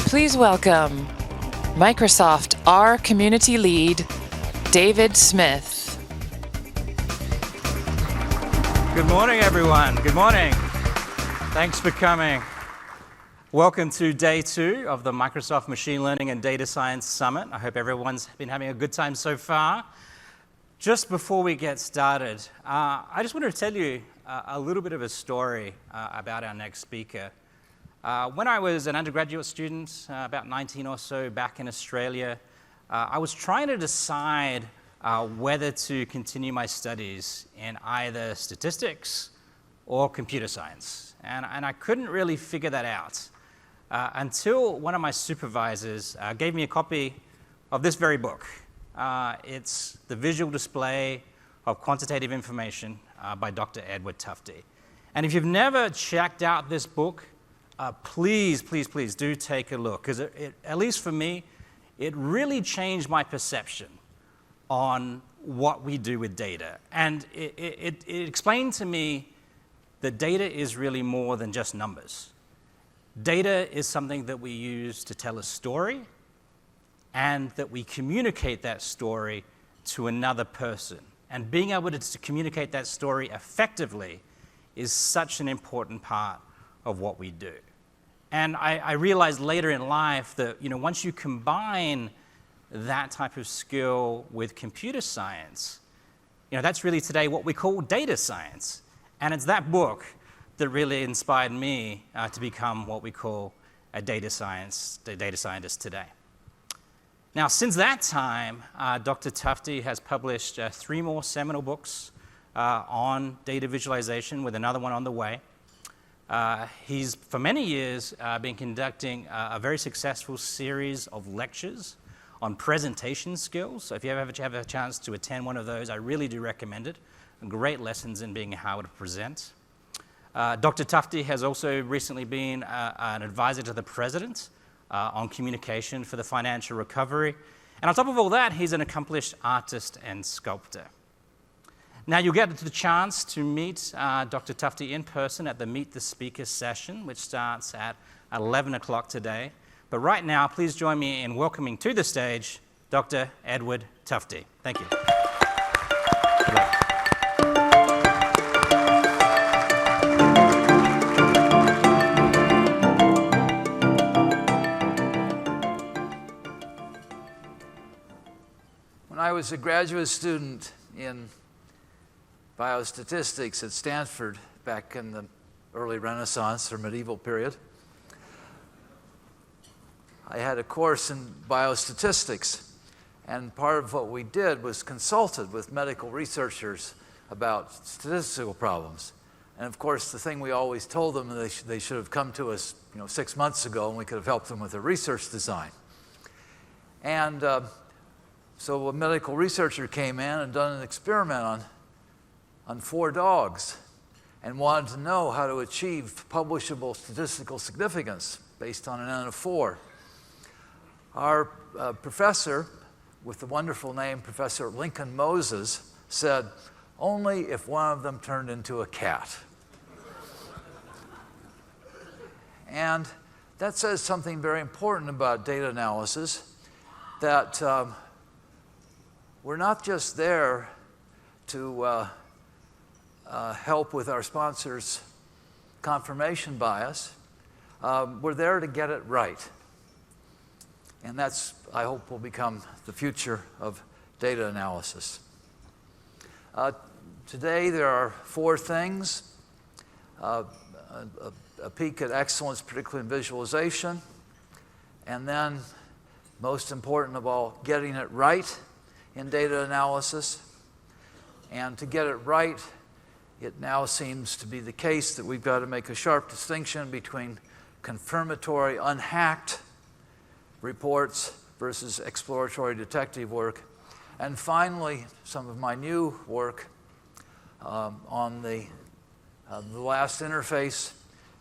Please welcome Microsoft R Community Lead, David Smith. Good morning, everyone. Good morning. Thanks for coming. Welcome to day 2 of the Microsoft Machine Learning and Data Science Summit. I hope everyone's been having a good time so far. Just before we get started, I just wanted to tell you a little bit of a story about our next speaker. When I was an undergraduate student, about 19 or so, back in Australia, I was trying to decide whether to continue my studies in either statistics or computer science. And I couldn't really figure that out until one of my supervisors gave me a copy of this very book. It's The Visual Display of Quantitative Information by Dr. Edward Tufte. And if you've never checked out this book, please do take a look, because at least for me, it really changed my perception on what we do with data. And it explained to me that data is really more than just numbers. Data is something that we use to tell a story, and that we communicate that story to another person. And being able to communicate that story effectively is such an important part of what we do. And I realized later in life that, once you combine that type of skill with computer science, that's really today what we call data science. And it's that book that really inspired me to become what we call a data scientist today. Now, since that time, Dr. Tufte has published 3 more seminal books on data visualization, with another one on the way. He's, for many years, been conducting a very successful series of lectures on presentation skills. So if you ever have a chance to attend one of those, I really do recommend it. Great lessons in being how to present. Dr. Tufte has also recently been an advisor to the president on communication for the financial recovery. And on top of all that, he's an accomplished artist and sculptor. Now, you'll get the chance to meet Dr. Tufte in person at the Meet the Speaker session, which starts at 11 o'clock today. But right now, please join me in welcoming to the stage Dr. Edward Tufte. Thank you. Good luck. When I was a graduate student in biostatistics at Stanford back in the early Renaissance or medieval period, I had a course in biostatistics, and part of what we did was consulted with medical researchers about statistical problems. And of course, the thing we always told them, they should have come to us 6 months ago, and we could have helped them with their research design. And so a medical researcher came in and done an experiment on 4 dogs and wanted to know how to achieve publishable statistical significance based on an N of 4. Our professor, with the wonderful name Professor Lincoln Moses, said, only if one of them turned into a cat. And that says something very important about data analysis, that we're not just there to help with our sponsors' confirmation bias. We're there to get it right. And that's, I hope, will become the future of data analysis. Today, there are 4 things. A peek at excellence, particularly in visualization. And then, most important of all, getting it right in data analysis. And to get it right, it now seems to be the case that we've got to make a sharp distinction between confirmatory, unhacked reports versus exploratory detective work. And finally, some of my new work on the last interface,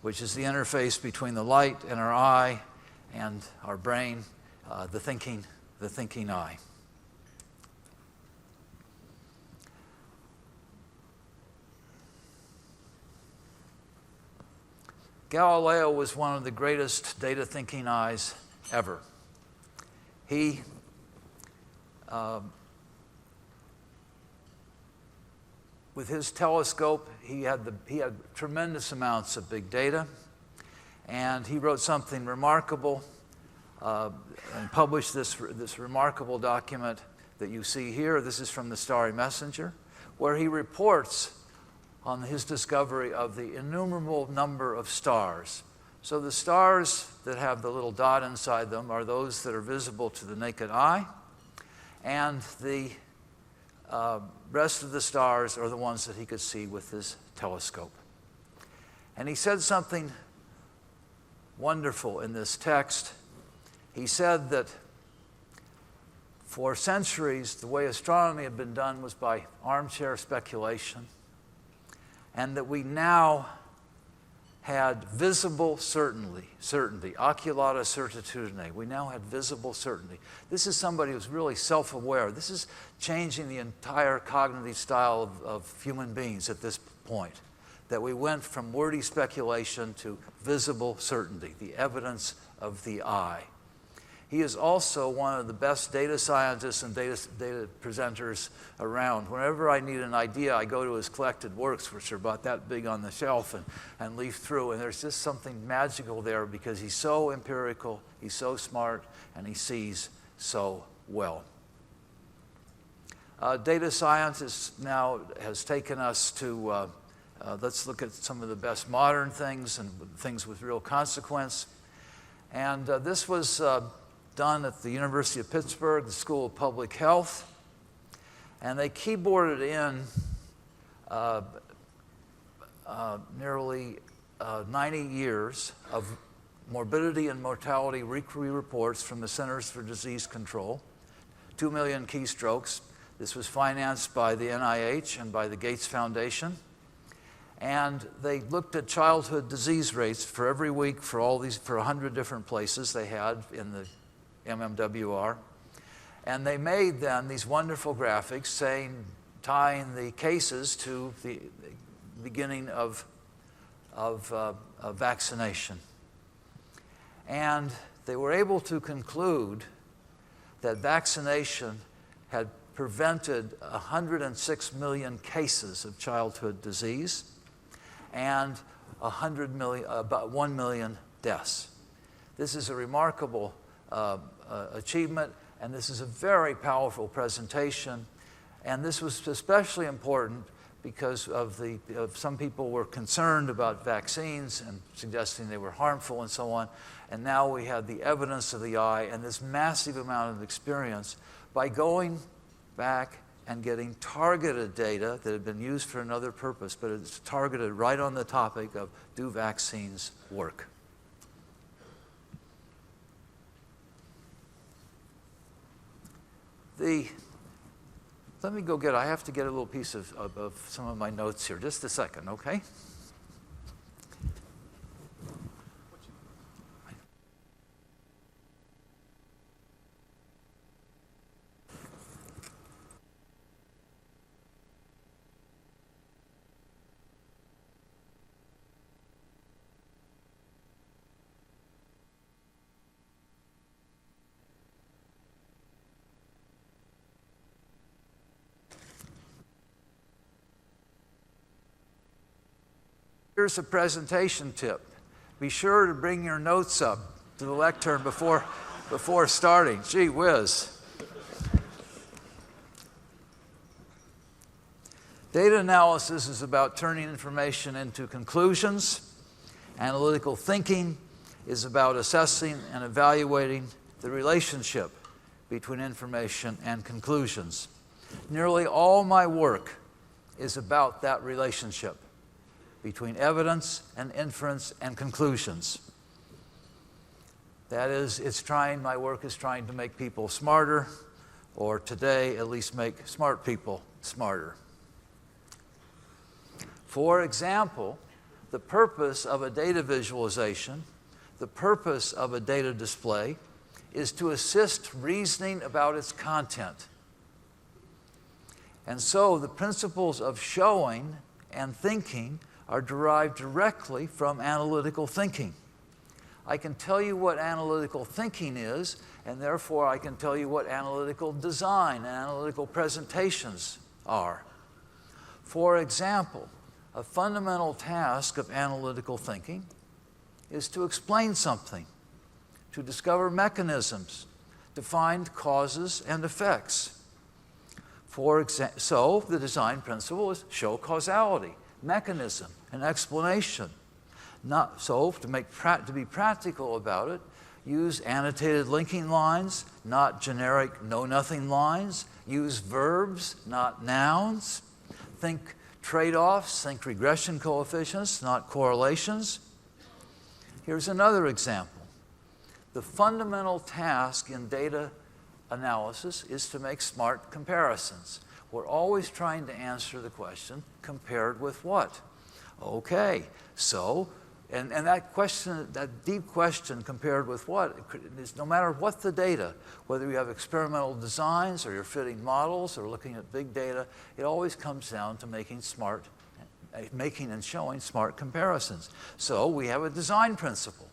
which is the interface between the light in our eye and our brain, the thinking eye. Galileo was one of the greatest data thinking eyes ever. He with his telescope, he had tremendous amounts of big data, and he wrote something remarkable and published this remarkable document that you see here. This is from the Starry Messenger, where he reports on his discovery of the innumerable number of stars. So the stars that have the little dot inside them are those that are visible to the naked eye, and the rest of the stars are the ones that he could see with his telescope. And he said something wonderful in this text. He said that for centuries, the way astronomy had been done was by armchair speculation, and that we now had visible certainty, oculata certitudine. We now had visible certainty. This is somebody who's really self-aware. This is changing the entire cognitive style of human beings at this point, that we went from wordy speculation to visible certainty, the evidence of the eye. He is also one of the best data scientists and data presenters around. Whenever I need an idea, I go to his collected works, which are about that big on the shelf, and leaf through. And there's just something magical there because he's so empirical, he's so smart, and he sees so well. Data science now has taken us to, let's look at some of the best modern things and things with real consequence. And this was done at the University of Pittsburgh, the School of Public Health, and they keyboarded in nearly 90 years of morbidity and mortality reports from the Centers for Disease Control, 2 million keystrokes. This was financed by the NIH and by the Gates Foundation. And they looked at childhood disease rates for every week for 100 different places they had in the MMWR. And they made then these wonderful graphics tying the cases to the beginning of vaccination. And they were able to conclude that vaccination had prevented 106 million cases of childhood disease and about 1 million deaths. This is a remarkable achievement, and this is a very powerful presentation. And this was especially important because some people were concerned about vaccines and suggesting they were harmful and so on. And now we have the evidence of the eye and this massive amount of experience by going back and getting targeted data that had been used for another purpose, but it's targeted right on the topic of, do vaccines work? Let me go I have to get a little piece of some of my notes here. Just a second, okay? Here's a presentation tip. Be sure to bring your notes up to the lectern before starting. Gee whiz. Data analysis is about turning information into conclusions. Analytical thinking is about assessing and evaluating the relationship between information and conclusions. Nearly all my work is about that relationship between evidence and inference and conclusions. That is, my work is trying to make people smarter, or today at least make smart people smarter. For example, the purpose of a data visualization, the purpose of a data display, is to assist reasoning about its content. And so the principles of showing and thinking are derived directly from analytical thinking. I can tell you what analytical thinking is, and therefore I can tell you what analytical design and analytical presentations are. For example, a fundamental task of analytical thinking is to explain something, to discover mechanisms, to find causes and effects. So the design principle is show causality, mechanism, and explanation. To be practical about it, use annotated linking lines, not generic know-nothing lines. Use verbs, not nouns. Think trade-offs, think regression coefficients, not correlations. Here's another example. The fundamental task in data analysis is to make smart comparisons. We're always trying to answer the question, compared with what? Okay, so, and that question, that deep question, compared with what, is no matter what the data, whether you have experimental designs or you're fitting models or looking at big data, it always comes down to making and showing smart comparisons. So we have a design principle.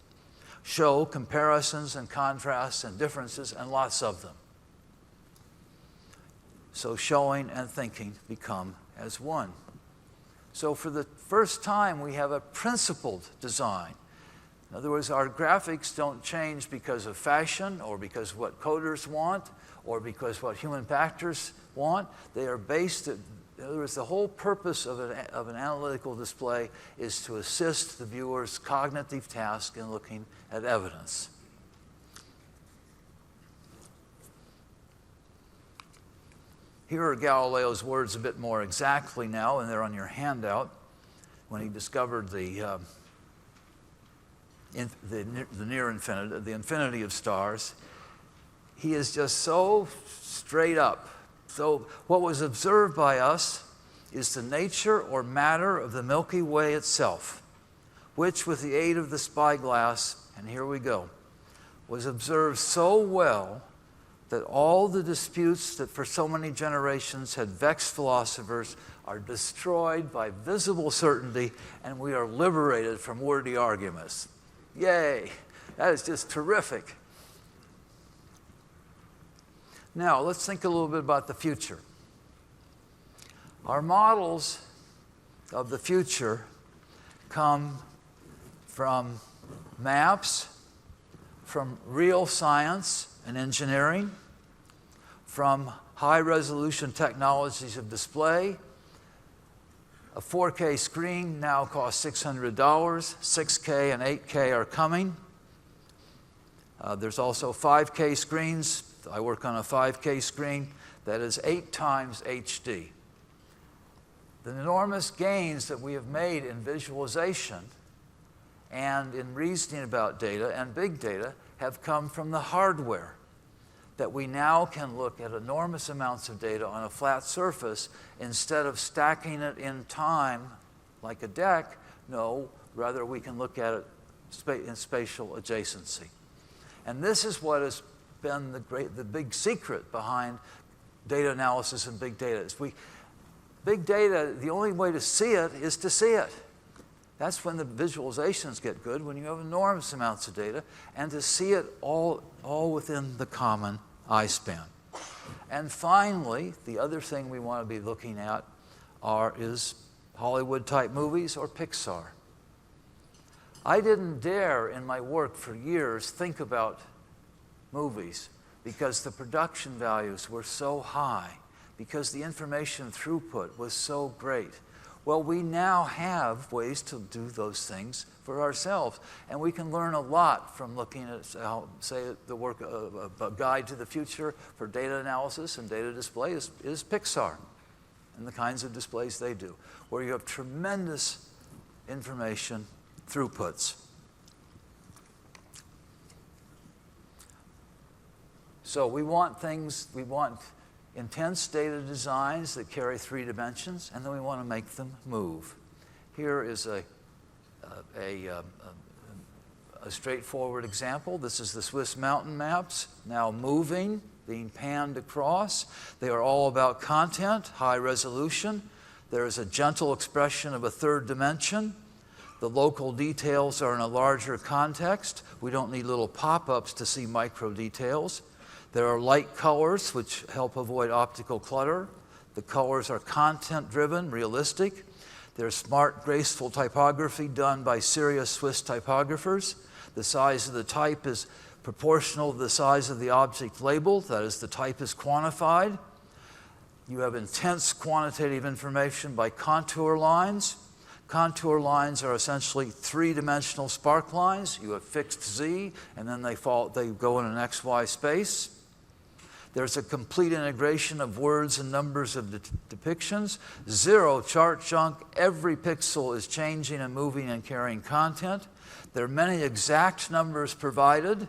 Show comparisons and contrasts and differences and lots of them. So showing and thinking become as one. So for the first time, we have a principled design. In other words, our graphics don't change because of fashion or because of what coders want or because what human factors want. They are based, in other words, the whole purpose of an analytical display is to assist the viewer's cognitive task in looking at evidence. Here are Galileo's words a bit more exactly now, and they're on your handout, when he discovered the near infinity, the infinity of stars. He is just so straight up. So what was observed by us is the nature or matter of the Milky Way itself, which with the aid of the spyglass, and here we go, was observed so well that all the disputes that for so many generations had vexed philosophers are destroyed by visible certainty, and we are liberated from wordy arguments. Yay! That is just terrific. Now, let's think a little bit about the future. Our models of the future come from maps, from real science and engineering, from high-resolution technologies of display. A 4K screen now costs $600. 6K and 8K are coming. There's also 5K screens. I work on a 5K screen that is 8 times HD. The enormous gains that we have made in visualization and in reasoning about data and big data have come from the hardware, that we now can look at enormous amounts of data on a flat surface instead of stacking it in time like a deck. No, rather we can look at it in spatial adjacency. And this is what has been the big secret behind data analysis and big data. Big data, the only way to see it is to see it. That's when the visualizations get good, when you have enormous amounts of data, and to see it all within the common eye span. And finally, the other thing we want to be looking at is Hollywood-type movies or Pixar. I didn't dare in my work for years think about movies because the production values were so high, because the information throughput was so great. Well, we now have ways to do those things for ourselves, and we can learn a lot from looking at, say, the work of a guide to the future for data analysis and data display is Pixar and the kinds of displays they do, where you have tremendous information throughputs. So we want intense data designs that carry 3 dimensions, and then we want to make them move. Here is a straightforward example. This is the Swiss mountain maps, now moving, being panned across. They are all about content, high resolution. There is a gentle expression of a 3rd dimension. The local details are in a larger context. We don't need little pop-ups to see micro details. There are light colors, which help avoid optical clutter. The colors are content-driven, realistic. There's smart, graceful typography done by serious Swiss typographers. The size of the type is proportional to the size of the object labeled. That is, the type is quantified. You have intense quantitative information by contour lines. Contour lines are essentially three-dimensional spark lines. You have fixed Z, and then they go in an XY space. There's a complete integration of words and numbers of depictions. Zero chart junk. Every pixel is changing and moving and carrying content. There are many exact numbers provided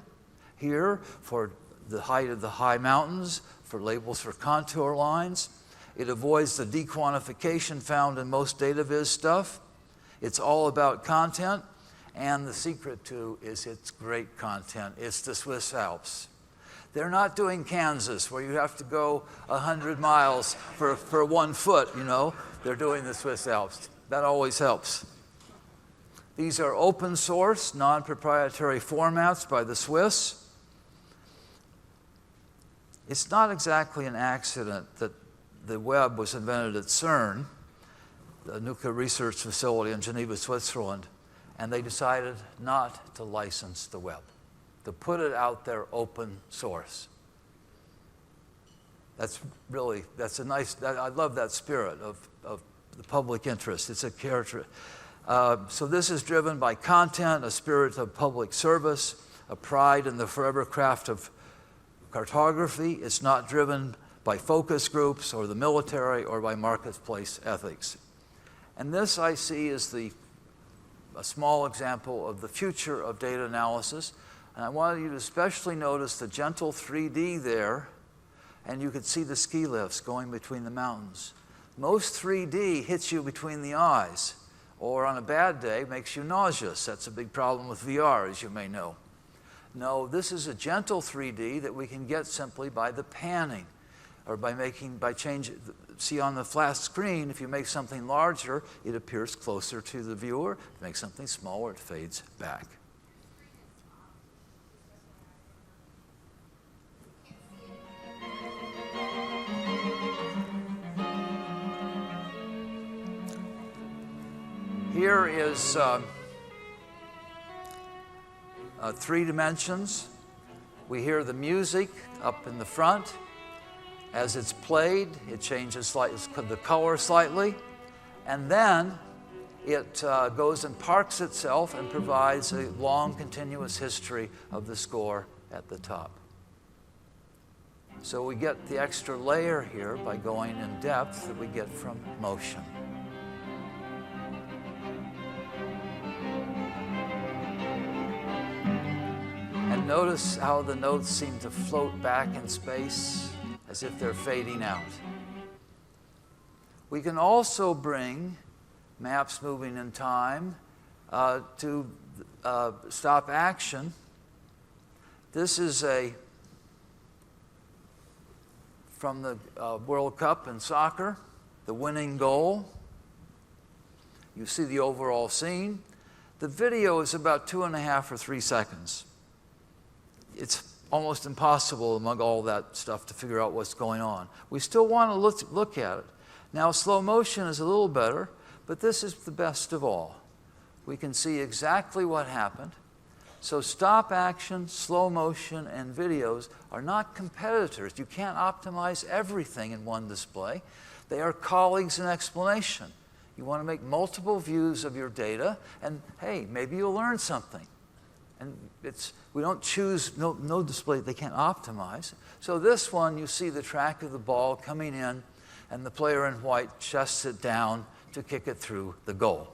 here for the height of the high mountains, for labels for contour lines. It avoids the dequantification found in most data viz stuff. It's all about content, and the secret too is it's great content. It's the Swiss Alps. They're not doing Kansas, where you have to go 100 miles for 1 foot, you know. They're doing the Swiss Alps. That always helps. These are open source, non-proprietary formats by the Swiss. It's not exactly an accident that the web was invented at CERN, the nuclear research facility in Geneva, Switzerland, and they decided not to license the web, to put it out there open source. That's a nice, I love that spirit of the public interest. It's a character. So this is driven by content, a spirit of public service, a pride in the forever craft of cartography. It's not driven by focus groups or the military or by marketplace ethics. And this I see as a small example of the future of data analysis. And I wanted you to especially notice the gentle 3D there, and you could see the ski lifts going between the mountains. Most 3D hits you between the eyes, or on a bad day makes you nauseous. That's a big problem with VR, as you may know. No, this is a gentle 3D that we can get simply by the panning, or by changing. See on the flat screen, if you make something larger, it appears closer to the viewer. If you make something smaller, it fades back. Here is 3 dimensions. We hear the music up in the front. As it's played, it changes the color slightly, and then it goes and parks itself and provides a long, continuous history of the score at the top. So we get the extra layer here by going in depth that we get from motion. And notice how the notes seem to float back in space, as if they're fading out. We can also bring maps moving in time to stop action. This is from the World Cup in soccer, the winning goal. You see the overall scene. The video is about 2.5 or 3 seconds. It's almost impossible among all that stuff to figure out what's going on. We still want to look at it. Now, slow motion is a little better, but this is the best of all. We can see exactly what happened. So stop action, slow motion, and videos are not competitors. You can't optimize everything in one display. They are colleagues in explanation. You want to make multiple views of your data, and hey, maybe you'll learn something. And we don't choose, no display, they can't optimize. So this one, you see the track of the ball coming in, and the player in white chests it down to kick it through the goal.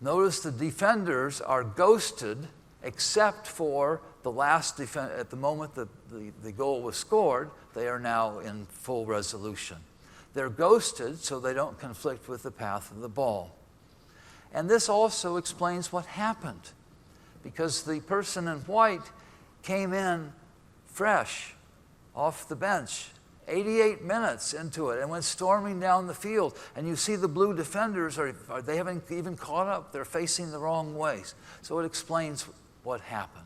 Notice the defenders are ghosted, except for the last defense. At the moment that the goal was scored, they are now in full resolution. They're ghosted so they don't conflict with the path of the ball. And this also explains what happened, because the person in white came in fresh off the bench 88 minutes into it and went storming down the field. And you see the blue defenders, they haven't even caught up. They're facing the wrong ways. So it explains what happened.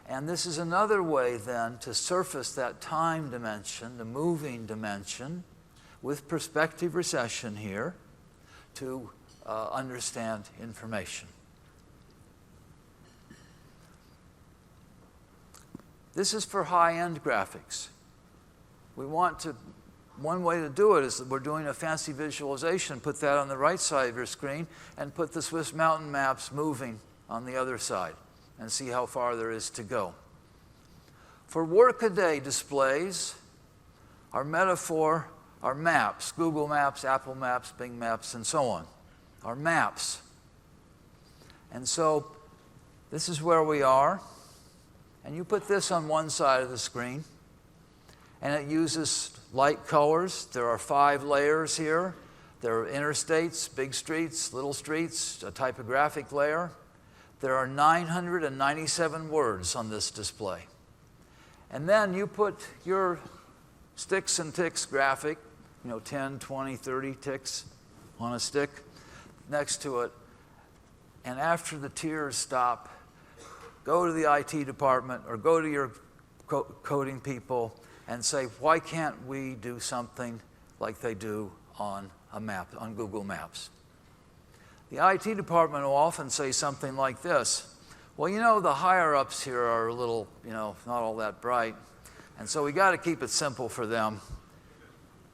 And this is another way then to surface that time dimension, the moving dimension, with perspective recession here to understand information. This is for high-end graphics. One way to do it is that we're doing a fancy visualization. Put that on the right side of your screen and put the Swiss mountain maps moving on the other side and see how far there is to go. For workaday displays, our metaphor are maps, Google Maps, Apple Maps, Bing Maps, and so on, are maps. And so this is where we are. And you put this on one side of the screen, and it uses light colors. There are 5 layers here. There are interstates, big streets, little streets, a typographic layer. There are 997 words on this display. And then you put your sticks and ticks graphic, 10, 20, 30 ticks on a stick next to it. And after the tears stop, go to the IT department or go to your coding people and say, why can't we do something like they do on a map, on Google Maps? The IT department will often say something like this: well, the higher-ups here are a little, not all that bright, and so we got to keep it simple for them.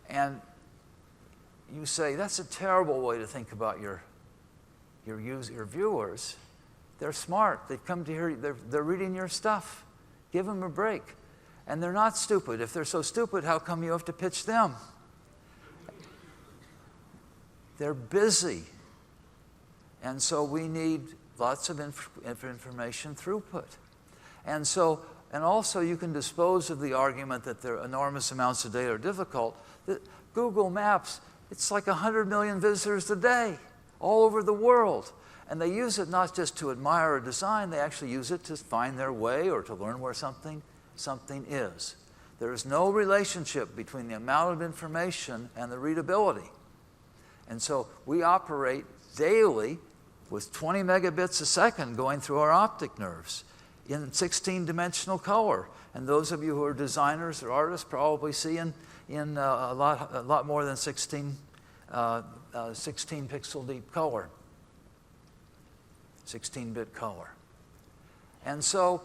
And you say, that's a terrible way to think about your viewers. They're smart. They've come to hear, they're reading your stuff. Give them a break. And they're not stupid. If they're so stupid, how come you have to pitch them? They're busy. And so we need lots of information throughput. And also you can dispose of the argument that there are enormous amounts of data are difficult. Google Maps, it's like 100 million visitors a day all over the world. And they use it not just to admire a design, they actually use it to find their way or to learn where something is. There is no relationship between the amount of information and the readability. And so we operate daily with 20 megabits a second going through our optic nerves in 16-dimensional color. And those of you who are designers or artists probably see in a lot more than 16 pixel deep color. 16-bit color. And so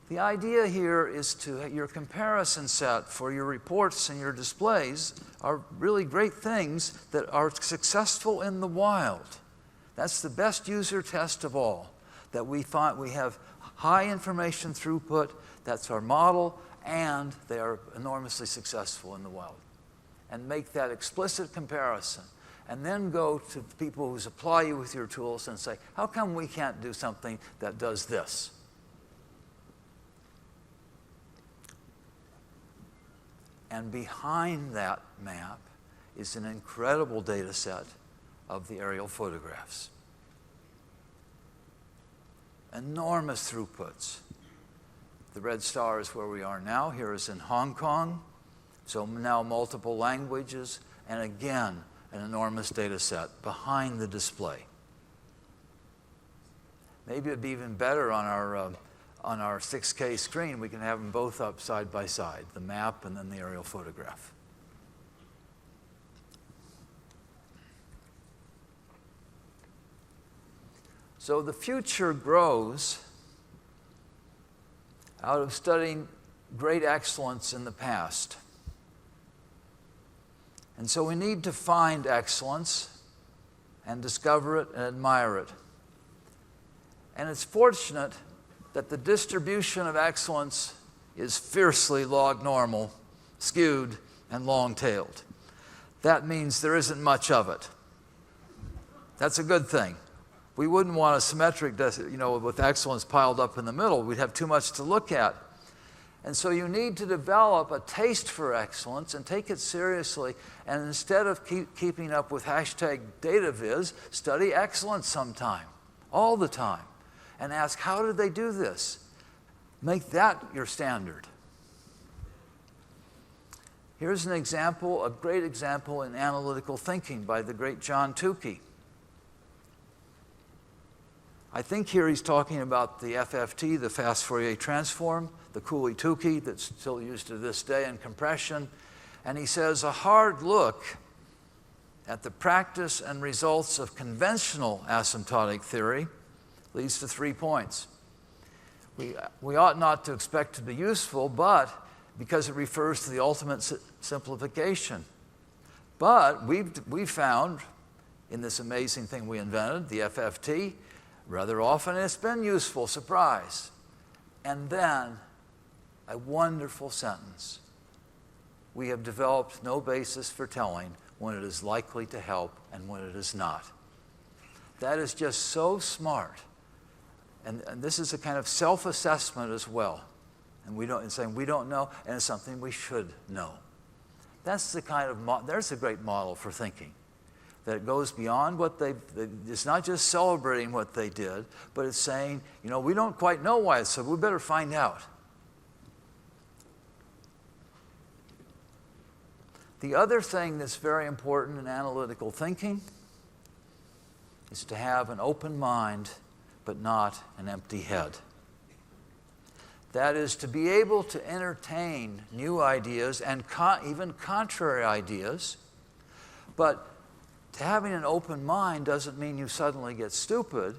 the idea here is to your comparison set for your reports and your displays are really great things that are successful in the wild. That's the best user test of all, that we find we have high information throughput, that's our model, and they are enormously successful in the wild. And make that explicit comparison. And then go to people who supply you with your tools and say, how come we can't do something that does this? And behind that map is an incredible data set of the aerial photographs. Enormous throughputs. The red star is where we are now. Here is in Hong Kong. So now multiple languages. And again, an enormous data set behind the display. Maybe it'd be even better on our 6K screen. We can have them both up side by side, the map and then the aerial photograph. So the future grows out of studying great excellence in the past. And so we need to find excellence and discover it and admire it. And it's fortunate that the distribution of excellence is fiercely log normal, skewed, and long-tailed. That means there isn't much of it. That's a good thing. We wouldn't want a symmetric, with excellence piled up in the middle. We'd have too much to look at. And so you need to develop a taste for excellence and take it seriously. And instead of keeping up with hashtag DataViz, study excellence sometime, all the time. And ask, how did they do this? Make that your standard. Here's an example, a great example in analytical thinking by the great John Tufte. I think here he's talking about the FFT, the fast Fourier transform, the Cooley-Tukey that's still used to this day in compression. And he says, a hard look at the practice and results of conventional asymptotic theory leads to 3 points. We ought not to expect to be useful, but because it refers to the ultimate simplification. But we've found in this amazing thing we invented, the FFT, rather often it's been useful, surprise. And then a wonderful sentence. We have developed no basis for telling when it is likely to help and when it is not. That is just so smart. And this is a kind of self-assessment as well. And saying we don't know, and it's something we should know. That's the kind of, there's a great model for thinking. That it goes beyond what it's not just celebrating what they did, but it's saying, we don't quite know why it's so, we better find out. The other thing that's very important in analytical thinking is to have an open mind, but not an empty head. That is, to be able to entertain new ideas and even contrary ideas, but having an open mind doesn't mean you suddenly get stupid,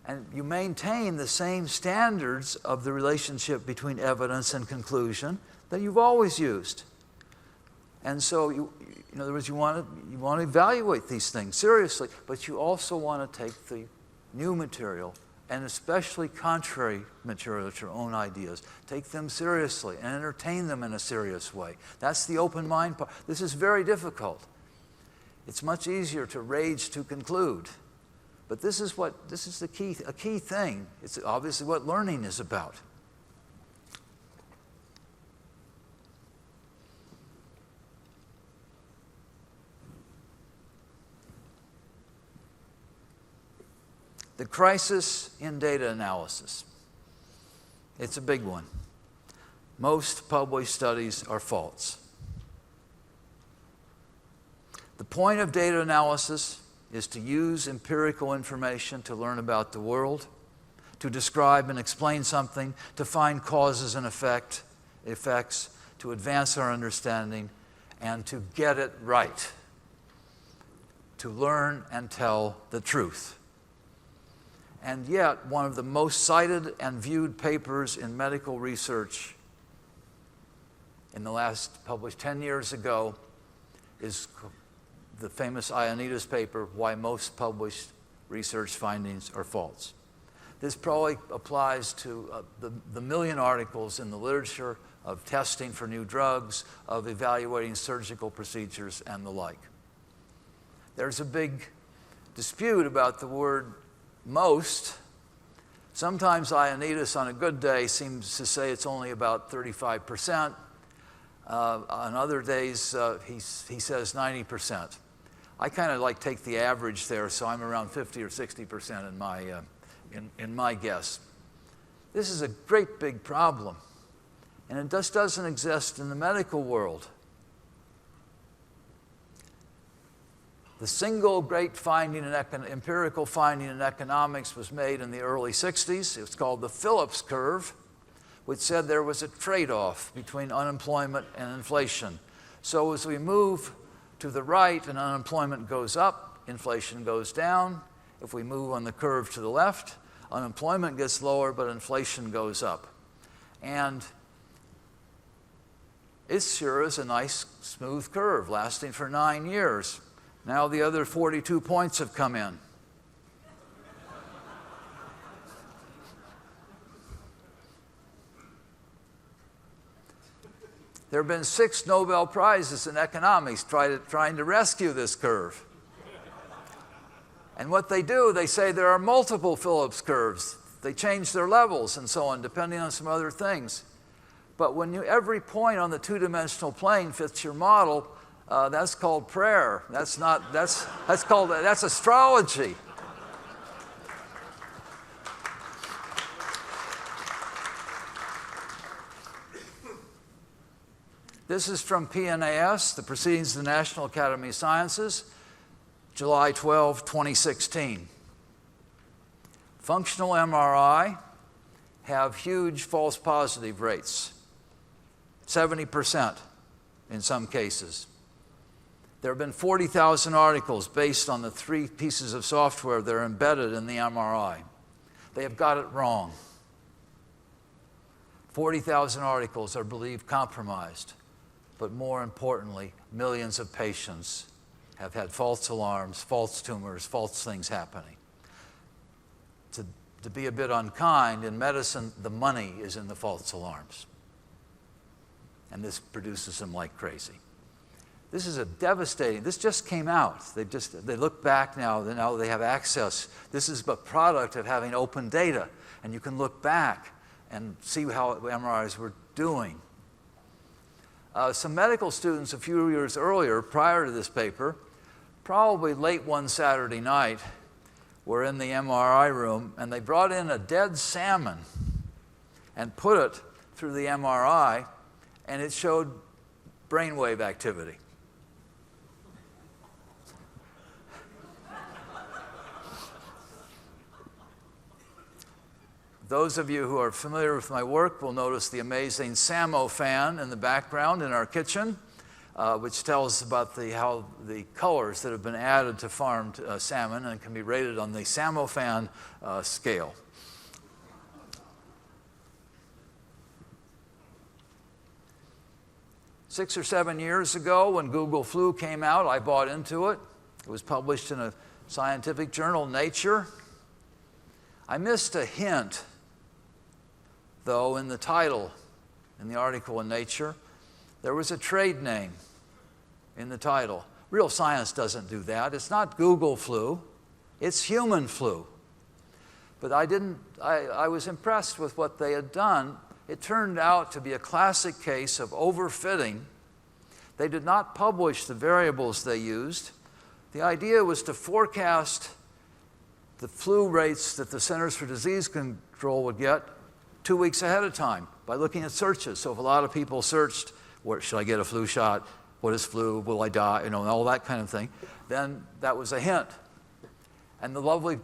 and you maintain the same standards of the relationship between evidence and conclusion that you've always used. And so, in other words, you want to evaluate these things seriously, but you also want to take the new material, and especially contrary material to your own ideas, take them seriously and entertain them in a serious way. That's the open mind part. This is very difficult. It's much easier to rage to conclude. But this is a key thing. It's obviously what learning is about. The crisis in data analysis. It's a big one. Most published studies are false. The point of data analysis is to use empirical information to learn about the world, to describe and explain something, to find causes and effects, to advance our understanding, and to get it right, to learn and tell the truth. And yet, one of the most cited and viewed papers in medical research in the last, published 10 years ago, is the famous Ioannidis paper, Why Most Published Research Findings Are False. This probably applies to the million articles in the literature of testing for new drugs, of evaluating surgical procedures, and the like. There's a big dispute about the word most. Sometimes Ioannidis on a good day seems to say it's only about 35%. On other days, he says 90%. I kind of take the average there, so I'm around 50 or 60% in my guess. This is a great big problem, and it just doesn't exist in the medical world. The single great finding empirical finding in economics was made in the early 60s. It was called the Phillips curve, which said there was a trade-off between unemployment and inflation. So as we move to the right and unemployment goes up, inflation goes down. If we move on the curve to the left, unemployment gets lower, but inflation goes up. And it sure is a nice, smooth curve, lasting for 9 years. Now the other 42 points have come in. There have been 6 Nobel Prizes in economics trying to rescue this curve. And what they do, they say there are multiple Phillips curves. They change their levels and so on, depending on some other things. But when every point on the two-dimensional plane fits your model, that's called prayer. That's astrology. This is from PNAS, the Proceedings of the National Academy of Sciences, July 12, 2016. Functional MRI have huge false positive rates, 70% in some cases. There have been 40,000 articles based on the 3 pieces of software that are embedded in the MRI. They have got it wrong. 40,000 articles are believed compromised, but more importantly, millions of patients have had false alarms, false tumors, false things happening. To be a bit unkind, in medicine, the money is in the false alarms. And this produces them like crazy. This is a devastating, this just came out. They look back now they have access. This is a product of having open data. And you can look back and see how MRIs were doing. Some medical students a few years earlier, prior to this paper, probably late one Saturday night, were in the MRI room, and they brought in a dead salmon and put it through the MRI, and it showed brainwave activity. Those of you who are familiar with my work will notice the amazing Samo fan in the background in our kitchen, which tells about how the colors that have been added to farmed salmon and can be rated on the Samo fan scale. Six or 7 years ago, when Google Flu came out, I bought into it. It was published in a scientific journal, Nature. I missed a hint, though, in the title, in the article in Nature. There was a trade name in the title. Real science doesn't do that. It's not Google flu, it's human flu. But I was impressed with what they had done. It turned out to be a classic case of overfitting. They did not publish the variables they used. The idea was to forecast the flu rates that the Centers for Disease Control would get 2 weeks ahead of time by looking at searches. So if a lot of people searched, where should I get a flu shot? What is flu? Will I die? All that kind of thing. Then that was a hint. And the lovely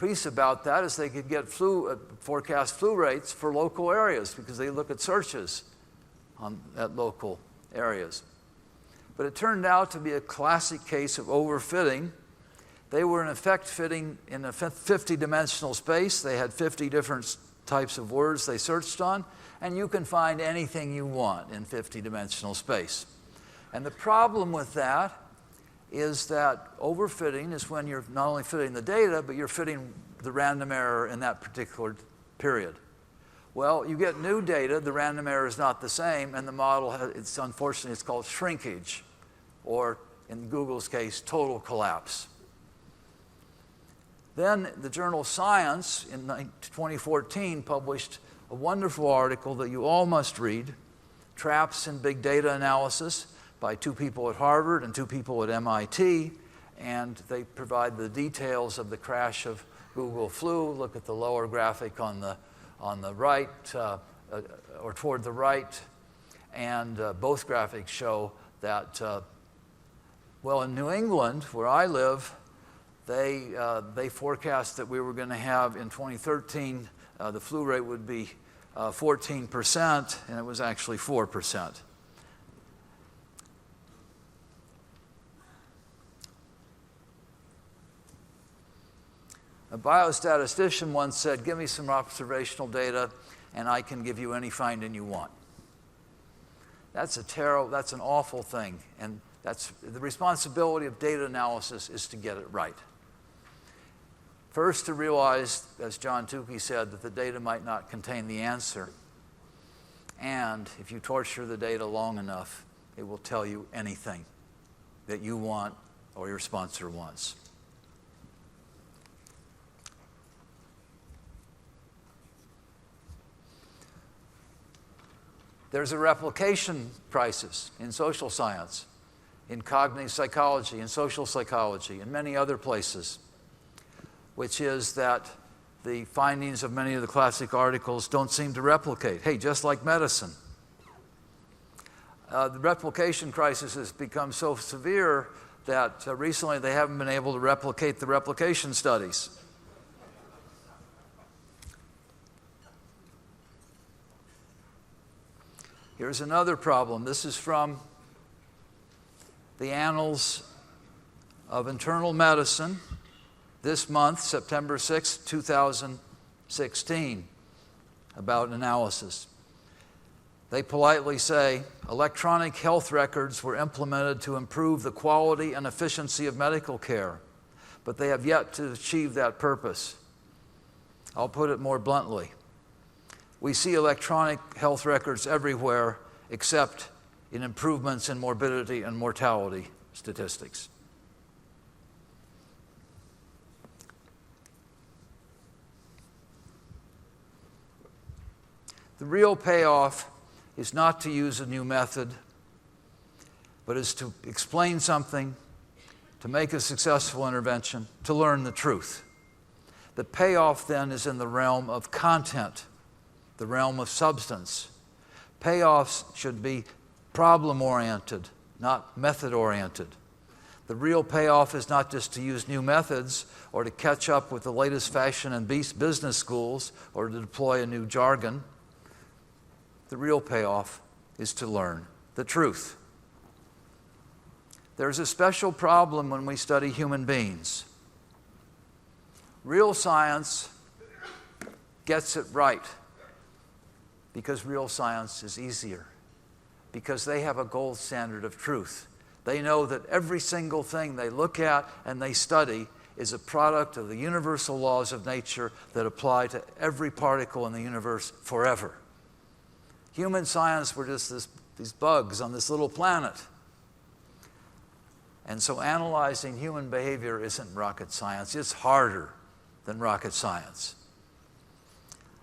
piece about that is they could get forecast flu rates for local areas because they look at searches at local areas. But it turned out to be a classic case of overfitting. They were in effect fitting in a 50-dimensional space. They had 50 different types of words they searched on, and you can find anything you want in 50-dimensional space. And the problem with that is that overfitting is when you're not only fitting the data, but you're fitting the random error in that particular period. Well, you get new data, the random error is not the same, and the model, unfortunately, it's called shrinkage, or in Google's case, total collapse. Then the journal Science in 2014 published a wonderful article that you all must read, Traps in Big Data Analysis, by 2 people at Harvard and 2 people at MIT, and they provide the details of the crash of Google Flu. Look at the lower graphic on the right, or toward the right, and both graphics show that, in New England, where I live, they forecast that we were going to have in 2013, the flu rate would be 14%, and it was actually 4%. A biostatistician once said, give me some observational data and I can give you any finding you want. That's an awful thing. And that's the responsibility of data analysis is to get it right. First, to realize, as John Tufte said, that the data might not contain the answer. And if you torture the data long enough, it will tell you anything that you want or your sponsor wants. There's a replication crisis in social science, in cognitive psychology, in social psychology, and many other places, which is that the findings of many of the classic articles don't seem to replicate. Hey, just like medicine. The replication crisis has become so severe that recently they haven't been able to replicate the replication studies. Here's another problem. This is from the Annals of Internal Medicine this month, September 6, 2016, about analysis. They politely say, electronic health records were implemented to improve the quality and efficiency of medical care, but they have yet to achieve that purpose. I'll put it more bluntly. We see electronic health records everywhere except in improvements in morbidity and mortality statistics. The real payoff is not to use a new method, but is to explain something, to make a successful intervention, to learn the truth. The payoff then is in the realm of content, the realm of substance. Payoffs should be problem-oriented, not method-oriented. The real payoff is not just to use new methods or to catch up with the latest fashion in business schools or to deploy a new jargon. The real payoff is to learn the truth. There's a special problem when we study human beings. Real science gets it right because real science is easier, because they have a gold standard of truth. They know that every single thing they look at and they study is a product of the universal laws of nature that apply to every particle in the universe forever. Human science were just these bugs on this little planet. And so analyzing human behavior isn't rocket science. It's harder than rocket science.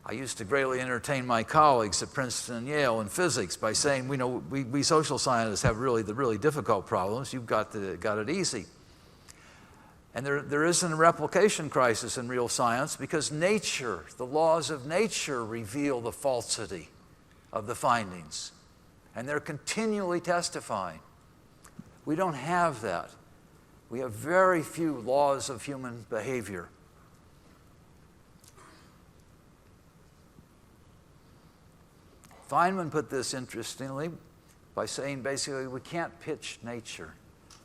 I used to greatly entertain my colleagues at Princeton and Yale in physics by saying, we social scientists have the really difficult problems. You've got it easy. And there isn't a replication crisis in real science because nature, the laws of nature reveal the falsity of the findings. And they're continually testifying. We don't have that. We have very few laws of human behavior. Feynman put this interestingly by saying basically we can't pitch nature.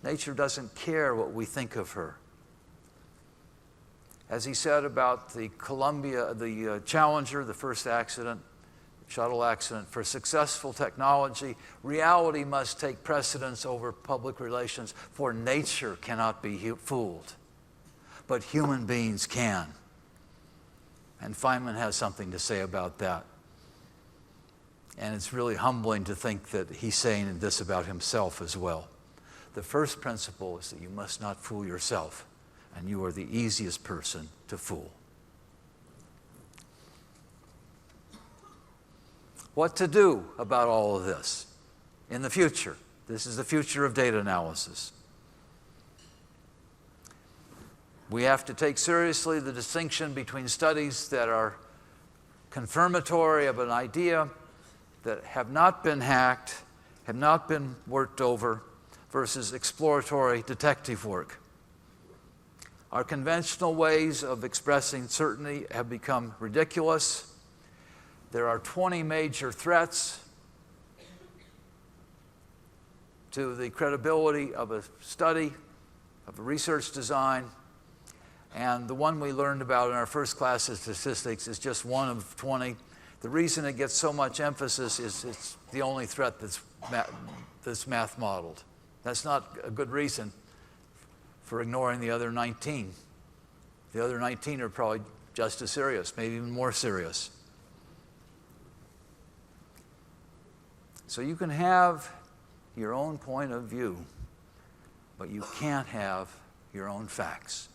Nature doesn't care what we think of her. As he said about the Challenger, the first shuttle accident, for successful technology, reality must take precedence over public relations, for nature cannot be fooled, but human beings can. And Feynman has something to say about that. And it's really humbling to think that he's saying this about himself as well. The first principle is that you must not fool yourself, and you are the easiest person to fool. What to do about all of this in the future? This is the future of data analysis. We have to take seriously the distinction between studies that are confirmatory of an idea, that have not been hacked, have not been worked over, versus exploratory detective work. Our conventional ways of expressing certainty have become ridiculous. There are 20 major threats to the credibility of a study, of a research design, and the one we learned about in our first class of statistics is just one of 20. The reason it gets so much emphasis is it's the only threat that's math modeled. That's not a good reason for ignoring the other 19. The other 19 are probably just as serious, maybe even more serious. So you can have your own point of view, but you can't have your own facts.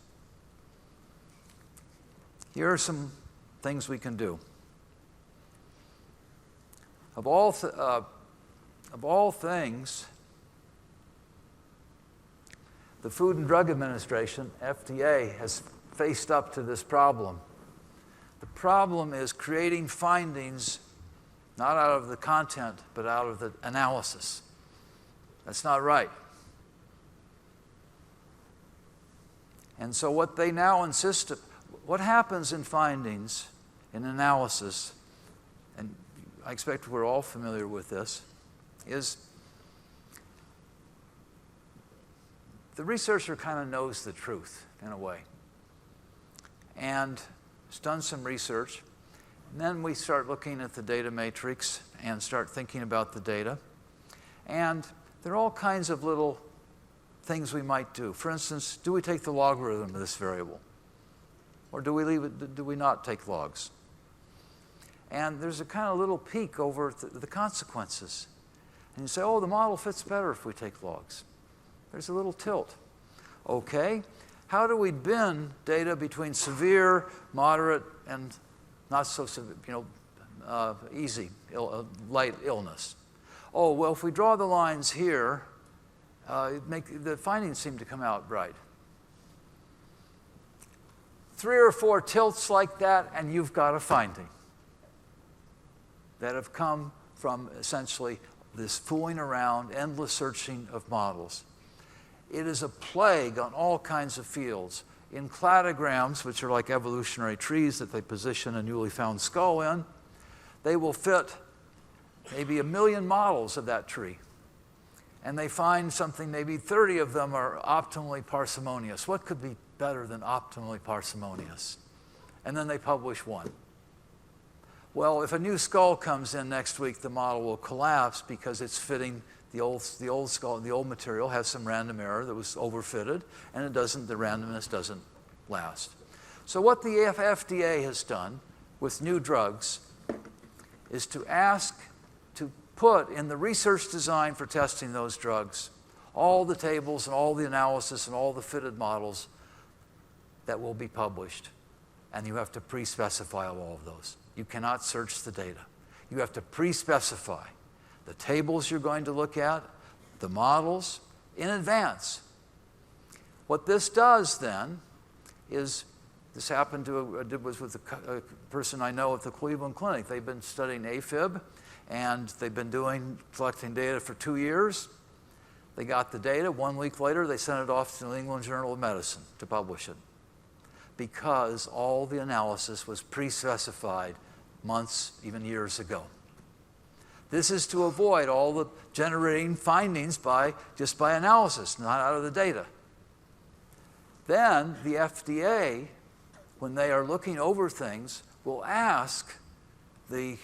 Here are some things we can do. Of all things, the Food and Drug Administration, FDA, has faced up to this problem. The problem is creating findings not out of the content, but out of the analysis. That's not right. And so what they now insist, what happens in findings, in analysis, and I expect we're all familiar with this, is the researcher kind of knows the truth in a way. And has done some research. And then we start looking at the data matrix and start thinking about the data. And there are all kinds of little things we might do. For instance, do we take the logarithm of this variable? Or do we leave it, do we not take logs? And there's a kind of little peek over the consequences. And you say, oh, the model fits better if we take logs. There's a little tilt. Okay, how do we bin data between severe, moderate, and not so severe, easy, light illness? Oh, well, if we draw the lines here, the findings seem to come out right. 3 or 4 tilts like that, and you've got a finding that have come from essentially this fooling around, endless searching of models. It is a plague on all kinds of fields. In cladograms, which are like evolutionary trees that they position a newly found skull in, they will fit maybe 1 million models of that tree. And they find something, maybe 30 of them are optimally parsimonious. What could be better than optimally parsimonious? And then they publish one. Well, if a new skull comes in next week, the model will collapse because it's fitting the old skull, the old material has some random error that was overfitted, and the randomness doesn't last. So what the FDA has done with new drugs is to ask to put in the research design for testing those drugs all the tables and all the analysis and all the fitted models that will be published. And you have to pre-specify all of those. You cannot search the data. You have to pre-specify the tables you're going to look at, the models, in advance. What this does then is, this happened was with a person I know at the Cleveland Clinic. They've been studying AFib, and they've been collecting data for 2 years. They got the data. 1 week later, they sent it off to the New England Journal of Medicine to publish it, because all the analysis was pre-specified months, even years ago. This is to avoid all the generating findings just by analysis, not out of the data. Then the FDA, when they are looking over things, will ask the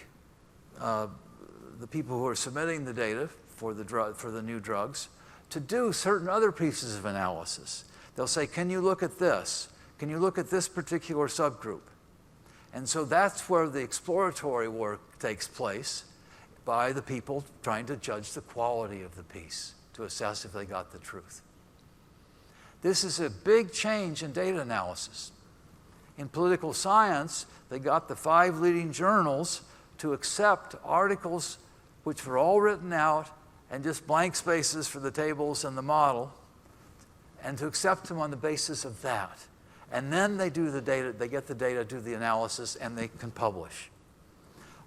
people who are submitting the data for the new drugs to do certain other pieces of analysis. They'll say, can you look at this? Can you look at this particular subgroup? And so that's where the exploratory work takes place, by the people trying to judge the quality of the piece to assess if they got the truth. This is a big change in data analysis. In political science, they got the 5 leading journals to accept articles which were all written out and just blank spaces for the tables and the model, and to accept them on the basis of that. And then they do the data, they get the data, do the analysis, and they can publish.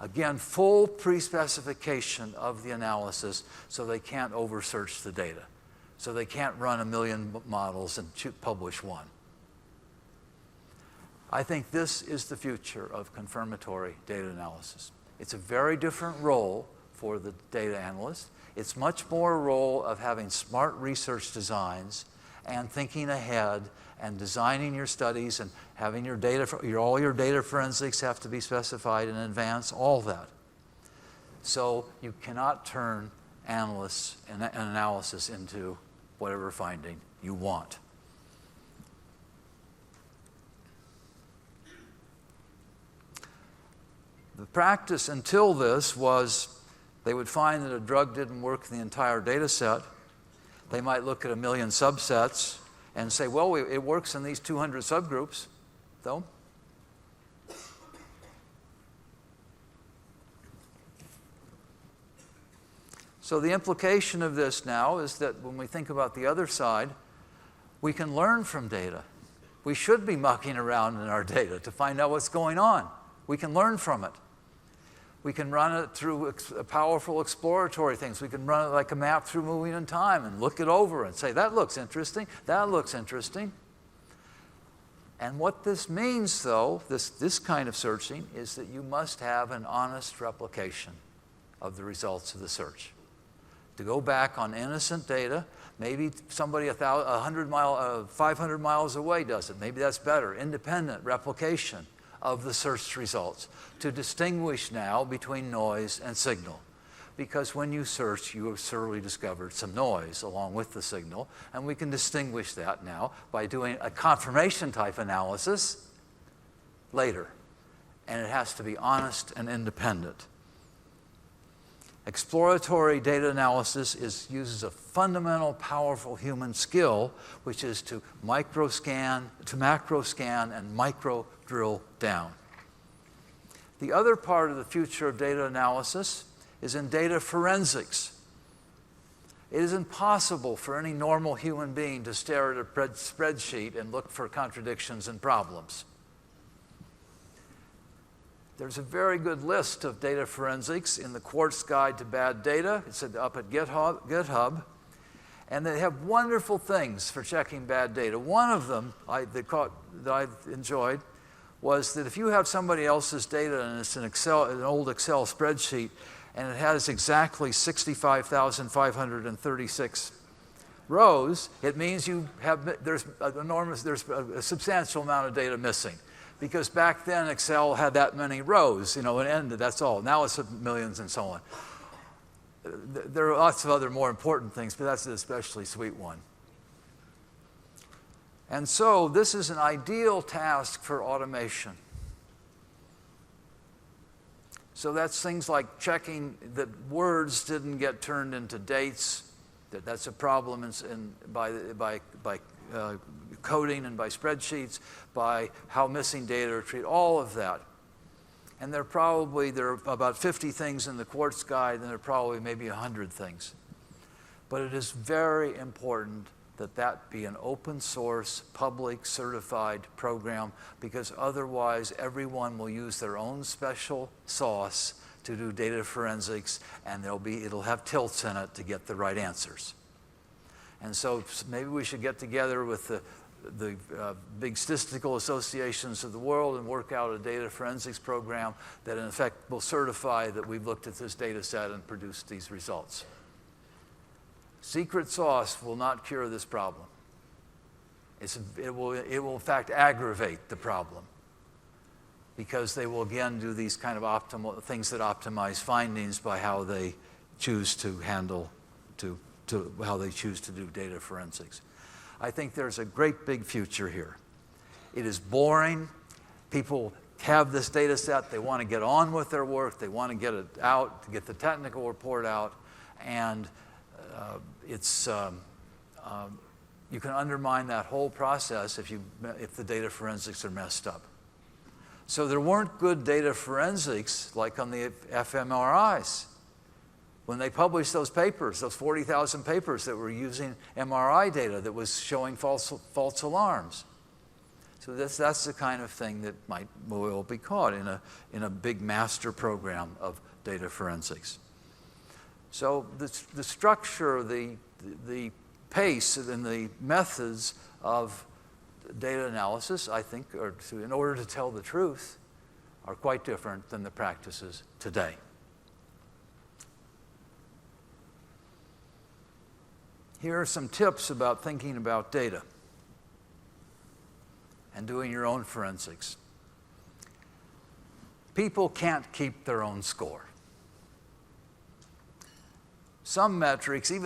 Again, full pre-specification of the analysis, so they can't over-search the data. So they can't run 1 million models and publish one. I think this is the future of confirmatory data analysis. It's a very different role for the data analyst. It's much more a role of having smart research designs and thinking ahead and designing your studies and having your data, all your data forensics have to be specified in advance, all that. So you cannot turn analysts and analysis into whatever finding you want. The practice until this was they would find that a drug didn't work in the entire data set. They might look at 1 million subsets and say, well, it works in these 200 subgroups, though. So the implication of this now is that when we think about the other side, we can learn from data. We should be mucking around in our data to find out what's going on. We can learn from it. We can run it through powerful exploratory things. We can run it like a map through moving in time and look it over and say, that looks interesting, that looks interesting. And what this means, though, this kind of searching, is that you must have an honest replication of the results of the search. To go back on innocent data, maybe somebody 500 miles away does it. Maybe that's better. Independent replication of the search results to distinguish now between noise and signal. Because when you search, you have certainly discovered some noise along with the signal, and we can distinguish that now by doing a confirmation type analysis later. And it has to be honest and independent. Exploratory data analysis uses a fundamental, powerful human skill, which is to macro scan, and micro drill down. The other part of the future of data analysis is in data forensics. It is impossible for any normal human being to stare at a spreadsheet and look for contradictions and problems. There's a very good list of data forensics in the Quartz Guide to Bad Data. It's up at GitHub. And they have wonderful things for checking bad data. One of them that I enjoyed was that if you have somebody else's data and it's an old Excel spreadsheet, and it has exactly 65,536 rows, it means there's a substantial amount of data missing. Because back then Excel had that many rows, and that's all. Now it's millions and so on. There are lots of other more important things, but that's an especially sweet one. And so this is an ideal task for automation. So that's things like checking that words didn't get turned into dates. That's a problem by coding and by spreadsheets, by how missing data are treated, all of that. And there are about 50 things in the Quartz Guide, and there are probably maybe 100 things. But it is very important that be an open source, public, certified program, because otherwise everyone will use their own special sauce to do data forensics, and it'll have tilts in it to get the right answers. And so maybe we should get together with the big statistical associations of the world and work out a data forensics program that in effect will certify that we've looked at this data set and produced these results. Secret sauce will not cure this problem. It will in fact aggravate the problem, because they will again do these kind of optimal things that optimize findings by how they choose to how they choose to do data forensics. I think there's a great big future here. It is boring. People have this data set. They want to get on with their work. They want to get it out, to get the technical report out. And you can undermine that whole process if the data forensics are messed up. So there weren't good data forensics like on the fMRIs. When they published those papers, those 40,000 papers that were using MRI data that was showing false alarms. So that's the kind of thing that will be caught in a big master program of data forensics. So the structure, the pace, and the methods of data analysis, I think, in order to tell the truth, are quite different than the practices today. Here are some tips about thinking about data and doing your own forensics. People can't keep their own score. Some metrics, we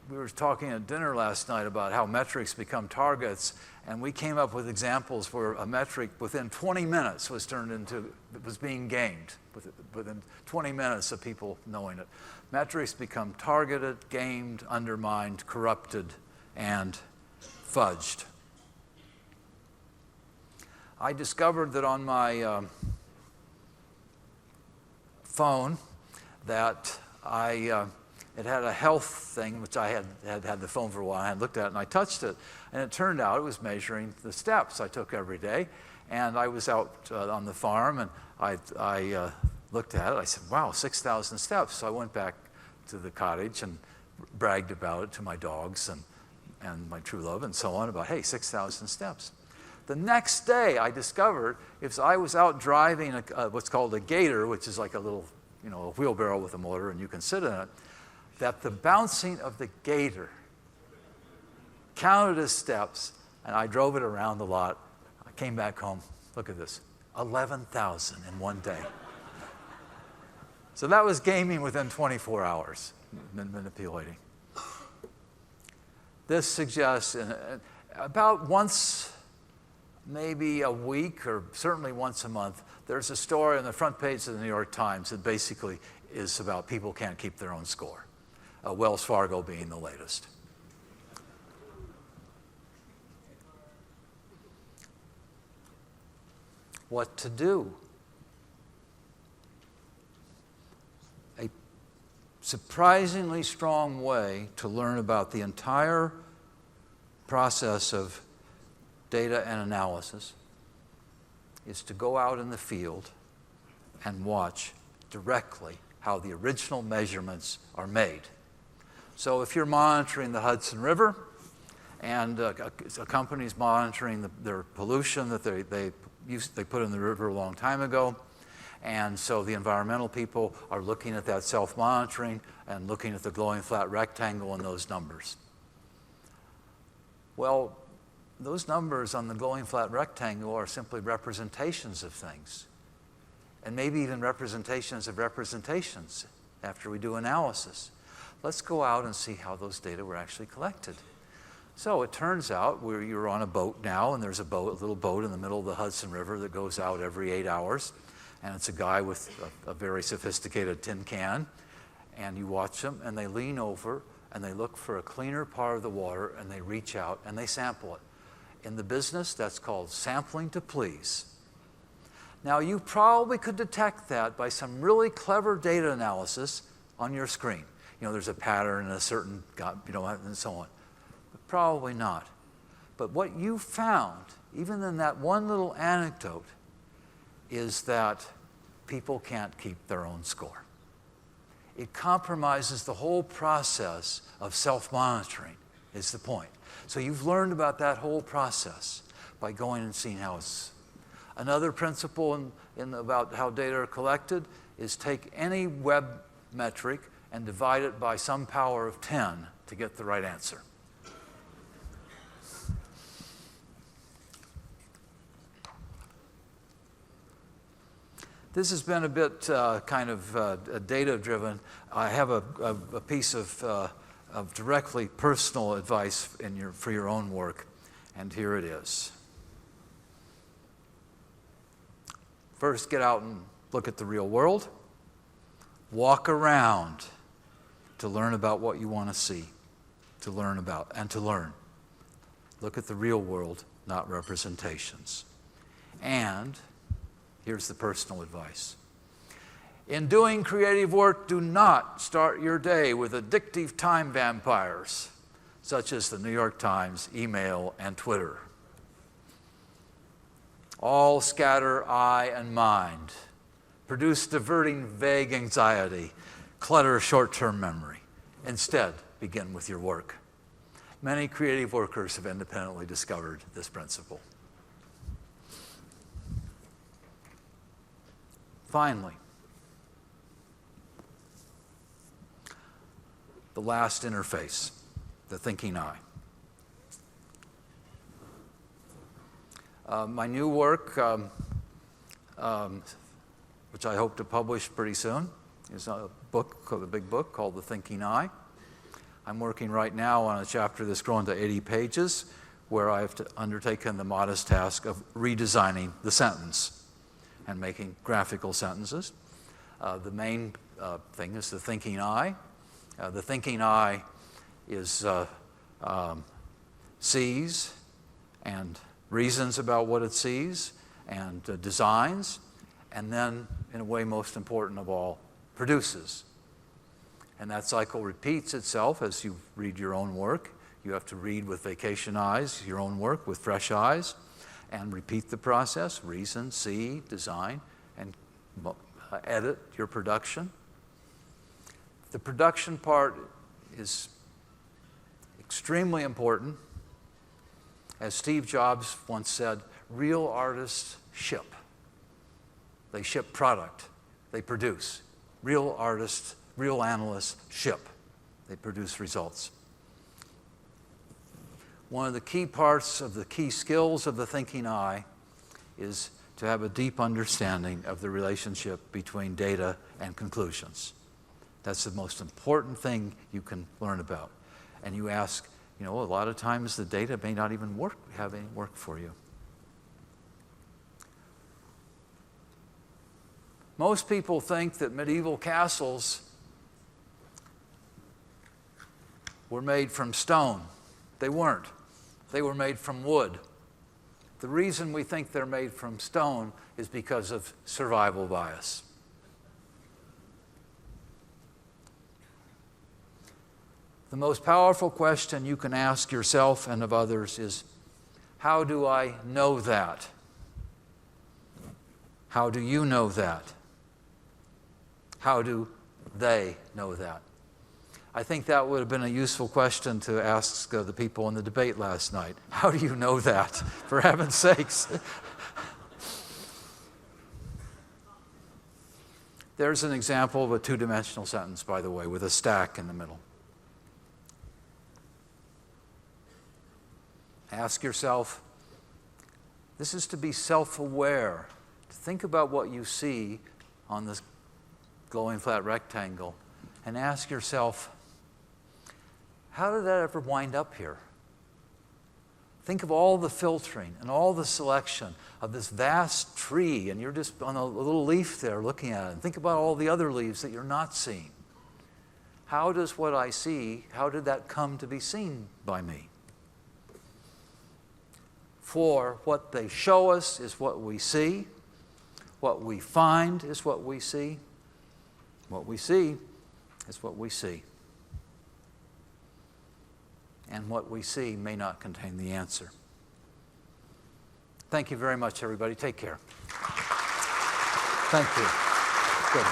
were talking at dinner last night about how metrics become targets, and we came up with examples where a metric within 20 minutes was being gamed, within 20 minutes of people knowing it. Metrics become targeted, gamed, undermined, corrupted, and fudged. I discovered that on my phone that it had a health thing, which I had the phone for a while. I had looked at it, and I touched it. And it turned out it was measuring the steps I took every day. And I was out on the farm, and looked at it. I said, wow, 6,000 steps. So I went back to the cottage and bragged about it to my dogs and my true love and so on about, hey, 6,000 steps. The next day I discovered, if I was out driving what's called a gator, which is like a little, a wheelbarrow with a motor and you can sit in it, that the bouncing of the gator counted as steps, and I drove it around the lot. I came back home. Look at this, 11,000 in one day. So that was gaming within 24 hours, manipulating. This suggests about once, maybe a week, or certainly once a month, there's a story on the front page of the New York Times that basically is about people can't keep their own score. Wells Fargo being the latest. What to do? A surprisingly strong way to learn about the entire process of data and analysis is to go out in the field and watch directly how the original measurements are made. So if you're monitoring the Hudson River and a company's monitoring their pollution that they put in the river a long time ago, and so the environmental people are looking at that self-monitoring and looking at the glowing flat rectangle and those numbers. Well, those numbers on the glowing flat rectangle are simply representations of things, and maybe even representations of representations after we do analysis. Let's go out and see how those data were actually collected. So it turns out you're on a boat now, and there's a little boat in the middle of the Hudson River that goes out every 8 hours, and it's a guy with a very sophisticated tin can, and you watch them, and they lean over, and they look for a cleaner part of the water, and they reach out, and they sample it. In the business, that's called sampling to please. Now, you probably could detect that by some really clever data analysis on your screen. There's a pattern and a certain, and so on. But probably not. But what you found, even in that one little anecdote, is that people can't keep their own score. It compromises the whole process of self-monitoring, is the point. So you've learned about that whole process by going and seeing how it's. Another principle about how data are collected is take any web metric and divide it by some power of 10 to get the right answer. This has been a bit data-driven. I have a piece of directly personal advice for your own work, and here it is. First, get out and look at the real world. Walk around to learn about what you want to see, to learn about, and to learn. Look at the real world, not representations. And here's the personal advice. In doing creative work, do not start your day with addictive time vampires, such as the New York Times, email, and Twitter. All scatter eye and mind, produce diverting vague anxiety, clutter short-term memory. Instead, begin with your work. Many creative workers have independently discovered this principle. Finally, the last interface, the thinking eye. My new work, which I hope to publish pretty soon, is a big book called The Thinking Eye. I'm working right now on a chapter that's grown to 80 pages, where I have undertaken the modest task of redesigning the sentence and making graphical sentences. The main thing is the thinking eye. The thinking eye is sees and reasons about what it sees and designs, and then, in a way most important of all, produces. And that cycle repeats itself as you read your own work. You have to read with vacation eyes, your own work with fresh eyes, and repeat the process, reason, see, design, and edit your production. The production part is extremely important. As Steve Jobs once said, real artists ship. They ship product. They produce. Real artists, real analysts ship. They produce results. One of the key parts of the key skills of the thinking eye is to have a deep understanding of the relationship between data and conclusions. That's the most important thing you can learn about. And you ask, a lot of times the data may not even have any work for you. Most people think that medieval castles were made from stone. They weren't. They were made from wood. The reason we think they're made from stone is because of survival bias. The most powerful question you can ask yourself and of others is, how do I know that? How do you know that? How do they know that? I think that would have been a useful question to ask the people in the debate last night. How do you know that, for heaven's sakes? There's an example of a two-dimensional sentence, by the way, with a stack in the middle. Ask yourself, this is to be self-aware, to think about what you see on this glowing flat rectangle, and ask yourself, how did that ever wind up here? Think of all the filtering and all the selection of this vast tree, and you're just on a little leaf there looking at it. And think about all the other leaves that you're not seeing. How does what I see, how did that come to be seen by me? For what they show us is what we see. What we find is what we see. What we see is what we see. And what we see may not contain the answer. Thank you very much, everybody. Take care. Thank you. Good.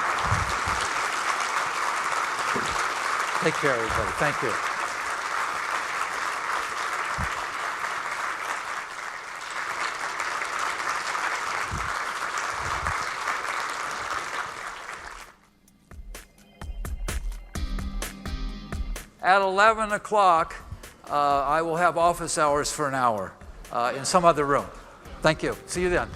Take care, everybody. Thank you. At 11 o'clock, I will have office hours for an hour in some other room. Thank you. See you then.